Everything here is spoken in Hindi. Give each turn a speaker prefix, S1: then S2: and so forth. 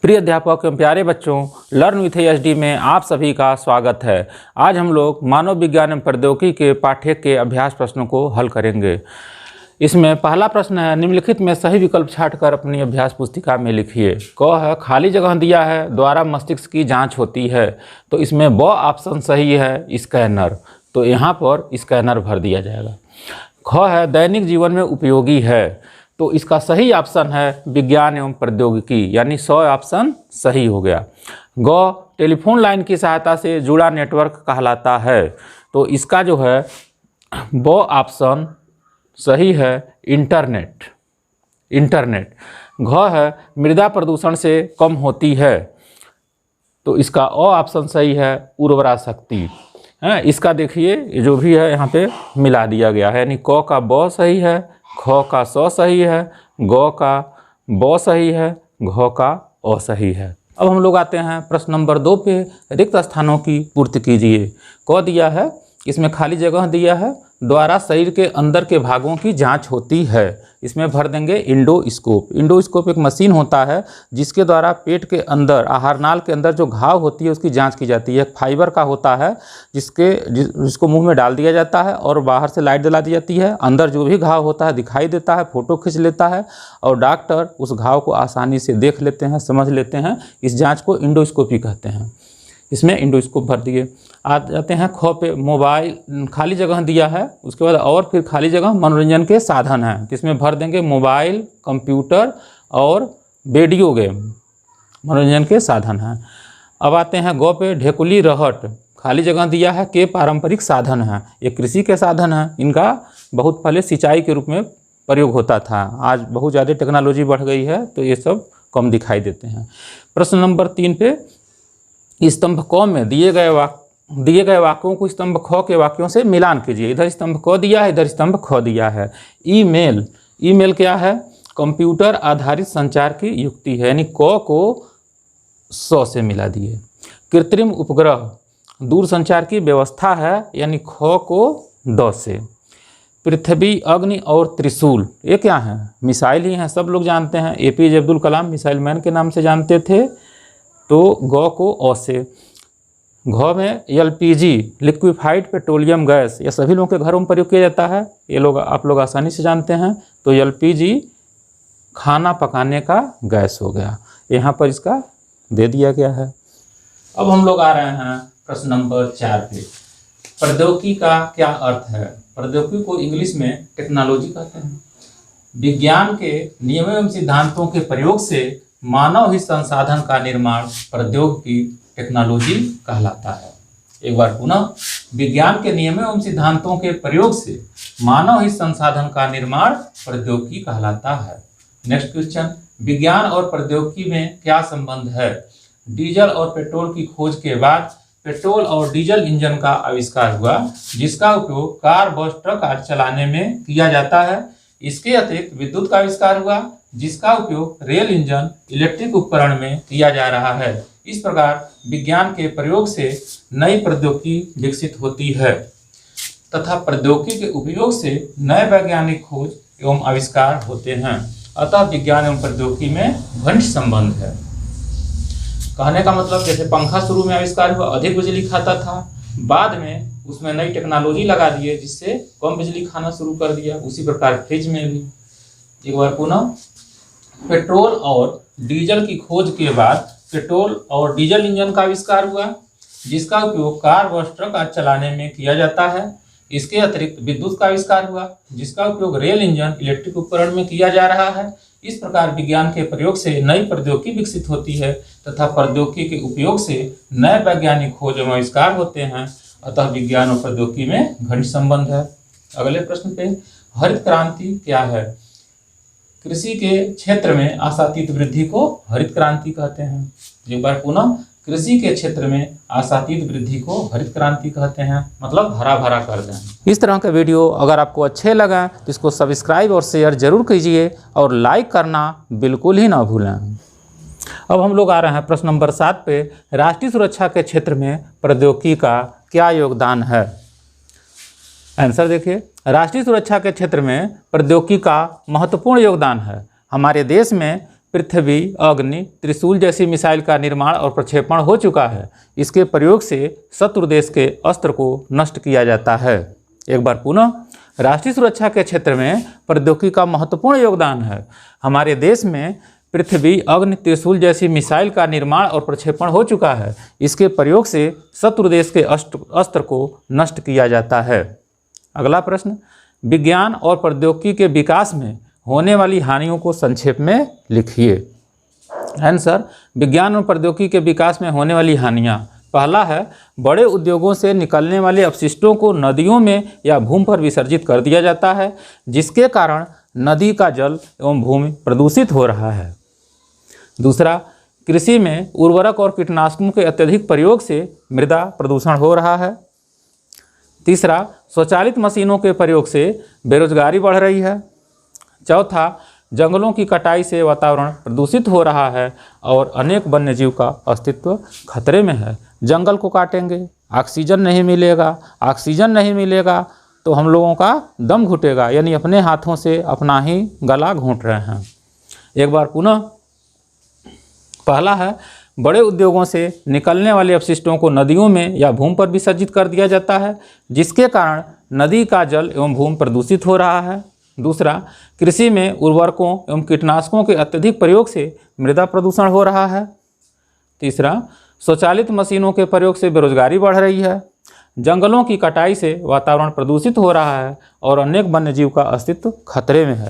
S1: प्रिय अध्यापक एवं प्यारे बच्चों, लर्न विथ एचडी में आप सभी का स्वागत है। आज हम लोग मानव विज्ञान एवं प्रौद्योगिकी के पाठ्य के अभ्यास प्रश्नों को हल करेंगे। इसमें पहला प्रश्न है, निम्नलिखित में सही विकल्प छांटकर अपनी अभ्यास पुस्तिका में लिखिए। क है खाली जगह दिया है, द्वारा मस्तिष्क की जांच होती है, तो इसमें ब ऑप्शन सही है स्कैनर, तो यहाँ पर स्कैनर भर दिया जाएगा। ख है दैनिक जीवन में उपयोगी है, तो इसका सही ऑप्शन है विज्ञान एवं प्रौद्योगिकी, यानी 100 ऑप्शन सही हो गया। ग टेलीफोन लाइन की सहायता से जुड़ा नेटवर्क कहलाता है, तो इसका जो है ब ऑप्शन सही है इंटरनेट। घ है मृदा प्रदूषण से कम होती है, तो इसका अ ऑप्शन सही है उर्वरा शक्ति है। इसका देखिए जो भी है यहाँ पे मिला दिया गया है, यानी क का ब सही है, ख का स सही है, ग का ब सही है, घ का अ सही है। अब हम लोग आते हैं प्रश्न नंबर 2 पे, रिक्त स्थानों की पूर्ति कीजिए। क दिया है, इसमें खाली जगह दिया है, द्वारा शरीर के अंदर के भागों की जांच होती है, इसमें भर देंगे इंडोस्कोप। इंडोस्कोप एक मशीन होता है जिसके द्वारा पेट के अंदर, आहार नाल के अंदर जो घाव होती है उसकी जांच की जाती है। फाइबर का होता है जिसको मुंह में डाल दिया जाता है और बाहर से लाइट जला दी जाती है, अंदर जो भी घाव होता है दिखाई देता है, फोटो खींच लेता है और डॉक्टर उस घाव को आसानी से देख लेते हैं, समझ लेते हैं। इस जाँच को इंडोस्कोपी कहते हैं। इसमें इंडोस्कोप भर दिए। आ जाते हैं ख पे, मोबाइल खाली जगह दिया है, उसके बाद और फिर खाली जगह मनोरंजन के साधन हैं, जिसमें भर देंगे मोबाइल, कंप्यूटर और वीडियो गेम मनोरंजन के साधन हैं। अब आते हैं ग पे, ढेकुली रहट खाली जगह दिया है, के पारंपरिक साधन हैं, ये कृषि के साधन हैं। इनका बहुत पहले सिंचाई के रूप में प्रयोग होता था, आज बहुत ज़्यादा टेक्नोलॉजी बढ़ गई है तो ये सब कम दिखाई देते हैं। प्रश्न नंबर 3 पे, स्तंभ क में दिए गए वाक्यों को स्तंभ ख के वाक्यों से मिलान कीजिए। इधर स्तंभ क दिया है, इधर स्तंभ ख दिया है। ईमेल क्या है? कंप्यूटर आधारित संचार की युक्ति है, यानी क को 100 से मिला दिए। कृत्रिम उपग्रह दूर संचार की व्यवस्था है, यानी ख को 10 से। पृथ्वी, अग्नि और त्रिशूल ये क्या है? मिसाइल ही हैं, सब लोग जानते हैं। APJ Abdul Kalam missile man के नाम से जानते थे, तो ग को अ से। घ में LPG लिक्विफाइड पेट्रोलियम गैस, यह सभी लोगों के घरों में प्रयोग किया जाता है, ये लोग आप लोग आसानी से जानते हैं, तो LPG खाना पकाने का गैस हो गया, यहाँ पर इसका दे दिया गया है। अब हम लोग आ रहे हैं प्रश्न नंबर 4 पे। प्रौद्योगिकी का क्या अर्थ है? प्रौद्योगिकी को इंग्लिश में टेक्नोलॉजी कहते हैं। विज्ञान के नियमों एवं सिद्धांतों के प्रयोग से मानव ही संसाधन का निर्माण प्रौद्योगिकी टेक्नोलॉजी कहलाता है। एक बार पुनः, विज्ञान के नियमों एवं सिद्धांतों के प्रयोग से मानव ही संसाधन का निर्माण प्रौद्योगिकी कहलाता है। नेक्स्ट क्वेश्चन, विज्ञान और प्रौद्योगिकी में क्या संबंध है? डीजल और पेट्रोल की खोज के बाद पेट्रोल और डीजल इंजन का आविष्कार हुआ, जिसका उपयोग कार, बस, ट्रक आदि चलाने में किया जाता है। इसके अतिरिक्त विद्युत का आविष्कार हुआ, जिसका उपयोग रेल इंजन, इलेक्ट्रिक उपकरण में किया जा रहा है। इस प्रकार विज्ञान के प्रयोग से नई प्रौद्योगिकी विकसित होती है तथा प्रौद्योगिकी के उपयोग से नए वैज्ञानिक खोज एवं आविष्कार होते हैं। अतः विज्ञान एवं प्रौद्योगिकी में घनिष्ठ संबंध है। कहने का मतलब, जैसे पंखा शुरू में आविष्कार हुआ, अधिक बिजली खाता था, बाद में उसमें नई टेक्नोलॉजी लगा दिए जिससे कम बिजली खाना शुरू कर दिया। उसी प्रकार फ्रिज में भी। एक बार पुनः, पेट्रोल और डीजल की खोज के बाद पेट्रोल और डीजल इंजन का आविष्कार हुआ, जिसका उपयोग कार, बस, ट्रक आदि चलाने में किया जाता है। इसके अतिरिक्त विद्युत का आविष्कार हुआ, जिसका उपयोग रेल इंजन, इलेक्ट्रिक उपकरण में किया जा रहा है। इस प्रकार विज्ञान के प्रयोग से नई प्रौद्योगिकी विकसित होती है तथा प्रौद्योगिकी के उपयोग से नए वैज्ञानिक खोज एवं आविष्कार होते हैं। अतः विज्ञान और प्रौद्योगिकी में घनिष्ठ संबंध है। अगले प्रश्न पे, हरित क्रांति क्या है? कृषि के क्षेत्र में आशातीत वृद्धि को हरित क्रांति कहते हैं। एक बार पुनः, कृषि के क्षेत्र में आशातीत वृद्धि को हरित क्रांति कहते हैं, मतलब हरा भरा कर दें। इस तरह के वीडियो अगर आपको अच्छे लगा तो इसको सब्सक्राइब और शेयर जरूर कीजिए और लाइक करना बिल्कुल ही ना भूलें। अब हम लोग आ रहे हैं प्रश्न नंबर 7 पे, राष्ट्रीय सुरक्षा के क्षेत्र में प्रौद्योगिकी का क्या योगदान है? आंसर देखिए, राष्ट्रीय सुरक्षा के क्षेत्र में प्रौद्योगिकी का महत्वपूर्ण योगदान है। हमारे देश में पृथ्वी, अग्नि, त्रिशूल जैसी मिसाइल का निर्माण और प्रक्षेपण हो चुका है। इसके प्रयोग से शत्रु देश के अस्त्र को नष्ट किया जाता है। एक बार पुनः, राष्ट्रीय सुरक्षा के क्षेत्र में प्रौद्योगिकी का महत्वपूर्ण योगदान है। हमारे देश में पृथ्वी, अग्नि, त्रिशूल जैसी मिसाइल का निर्माण और प्रक्षेपण हो चुका है। इसके प्रयोग से शत्रु देश के अस्त्र को नष्ट किया जाता है। अगला प्रश्न, विज्ञान और प्रौद्योगिकी के विकास में होने वाली हानियों को संक्षेप में लिखिए। आंसर, विज्ञान और प्रौद्योगिकी के विकास में होने वाली हानियाँ। पहला है, बड़े उद्योगों से निकलने वाले अपशिष्टों को नदियों में या भूमि पर विसर्जित कर दिया जाता है, जिसके कारण नदी का जल एवं भूमि प्रदूषित हो रहा है। दूसरा, कृषि में उर्वरक और कीटनाशकों के अत्यधिक प्रयोग से मृदा प्रदूषण हो रहा है। तीसरा, स्वचालित मशीनों के प्रयोग से बेरोजगारी बढ़ रही है। चौथा, जंगलों की कटाई से वातावरण प्रदूषित हो रहा है और अनेक वन्यजीव का अस्तित्व खतरे में है। जंगल को काटेंगे, ऑक्सीजन नहीं मिलेगा, ऑक्सीजन नहीं मिलेगा तो हम लोगों का दम घुटेगा, यानी अपने हाथों से अपना ही गला घोंट रहे हैं। एक बार पुनः, पहला है, बड़े उद्योगों से निकलने वाले अपशिष्टों को नदियों में या भूमि पर विसर्जित कर दिया जाता है, जिसके कारण नदी का जल एवं भूमि प्रदूषित हो रहा है। दूसरा, कृषि में उर्वरकों एवं कीटनाशकों के अत्यधिक प्रयोग से मृदा प्रदूषण हो रहा है। तीसरा, स्वचालित मशीनों के प्रयोग से बेरोजगारी बढ़ रही है। जंगलों की कटाई से वातावरण प्रदूषित हो रहा है और अनेक वन्यजीव का अस्तित्व खतरे में है।